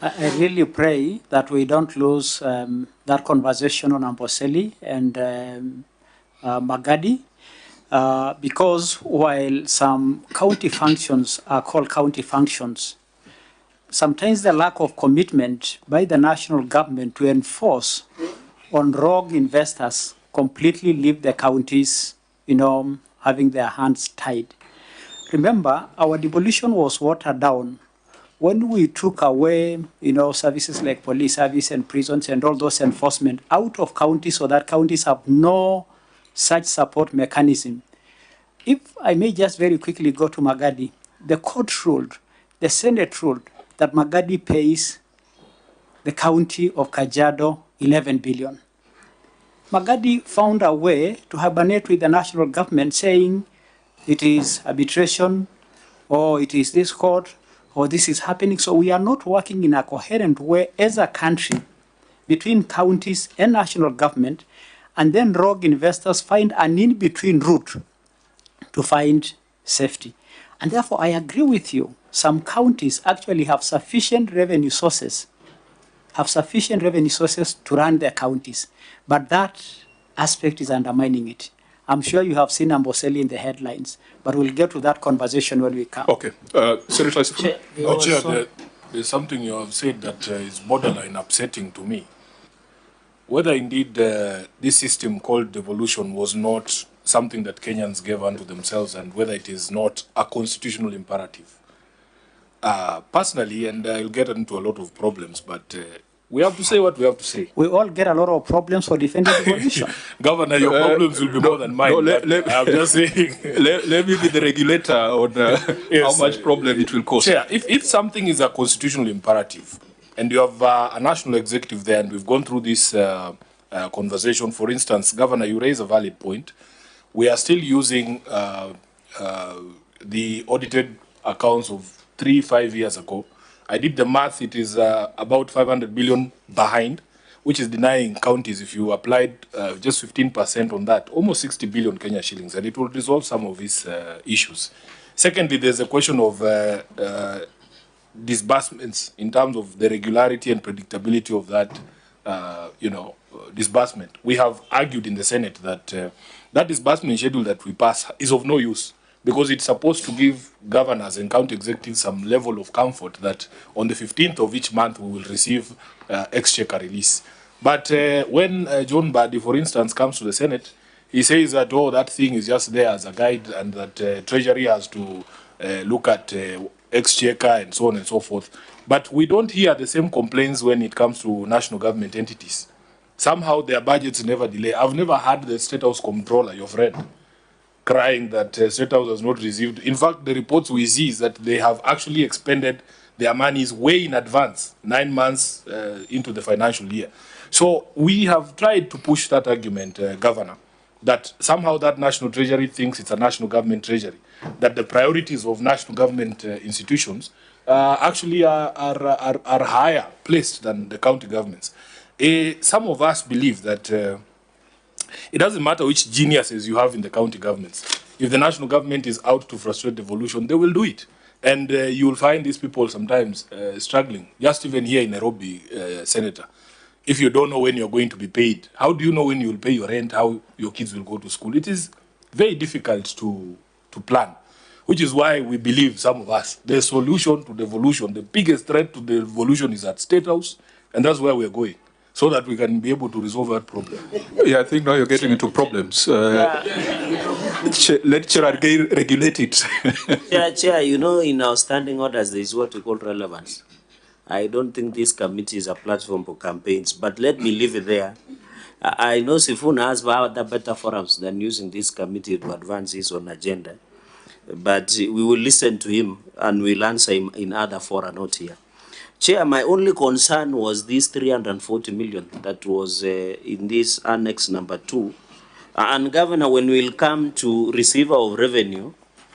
I really pray that we don't lose that conversation on Amboseli and Magadi, because while some county functions are called county functions, sometimes the lack of commitment by the national government to enforce on rogue investors completely leave the counties, having their hands tied. Remember, our devolution was watered down when we took away, services like police service and prisons and all those enforcement out of counties so that counties have no such support mechanism. If I may just very quickly go to Magadi, the court ruled, the Senate ruled that Magadi pays the county of Kajiado 11 billion. Magadi found a way to hibernate with the national government saying it is arbitration or it is this court or this is happening. So we are not working in a coherent way as a country between counties and national government, and then rogue investors find an in-between route to find safety. And therefore, I agree with you. Some counties actually have sufficient revenue sources to run their counties. But that aspect is undermining it. I'm sure you have seen Amboseli in the headlines, but we'll get to that conversation when we come. Okay. Senator Sifuna. Chair, there's something you have said that is borderline upsetting to me. Whether indeed this system called devolution was not something that Kenyans gave unto themselves and whether it is not a constitutional imperative. Personally, and I'll get into a lot of problems, but we have to say what we have to say. We all get a lot of problems for defending devolution. Governor, your problems will be more than mine. I'm just saying. Let me be the regulator on how much problem it will cause. Chair, if something is a constitutional imperative, and you have a national executive there, and we've gone through this conversation, for instance, Governor, you raise a valid point. We are still using the audited accounts of 3-5 years ago. I did the math, it is about 500 billion behind, which is denying counties, if you applied just 15% on that, almost 60 billion Kenya shillings, and it will resolve some of these issues. Secondly, there's a question of disbursements in terms of the regularity and predictability of that, disbursement. We have argued in the Senate that that disbursement schedule that we pass is of no use, because it's supposed to give governors and county executives some level of comfort that on the 15th of each month we will receive exchequer release. But when John Bahari, for instance, comes to the Senate, he says that, oh, that thing is just there as a guide and that Treasury has to look at exchequer and so on and so forth. But we don't hear the same complaints when it comes to national government entities. Somehow their budgets never delay. I've never heard the State House Comptroller, your friend, crying that State House has not received. In fact, the reports we see is that they have actually expended their monies way in advance, 9 months into the financial year. So we have tried to push that argument, Governor, that somehow that national treasury thinks it's a national government treasury, that the priorities of national government institutions actually are higher placed than the county governments. Some of us believe that it doesn't matter which geniuses you have in the county governments. If the national government is out to frustrate devolution, they will do it. And you will find these people sometimes struggling. Just even here in Nairobi, Senator, if you don't know when you're going to be paid, how do you know when you will pay your rent, how your kids will go to school? It is very difficult to plan, which is why we believe, some of us, the solution to devolution, the biggest threat to devolution is at State House, and that's where we're going, so that we can be able to resolve that problem. Yeah, I think now you're getting into problems. Let Cherargei regulate it. Chair, in our standing orders, there is what we call relevance. I don't think this committee is a platform for campaigns, but let me leave it there. I know Sifuna has other better forums than using this committee to advance his own agenda, but we will listen to him and we'll answer him in other fora, not here. Chair, my only concern was this 340 million that was in this annex number 2. And Governor, when we'll come to receiver of revenue,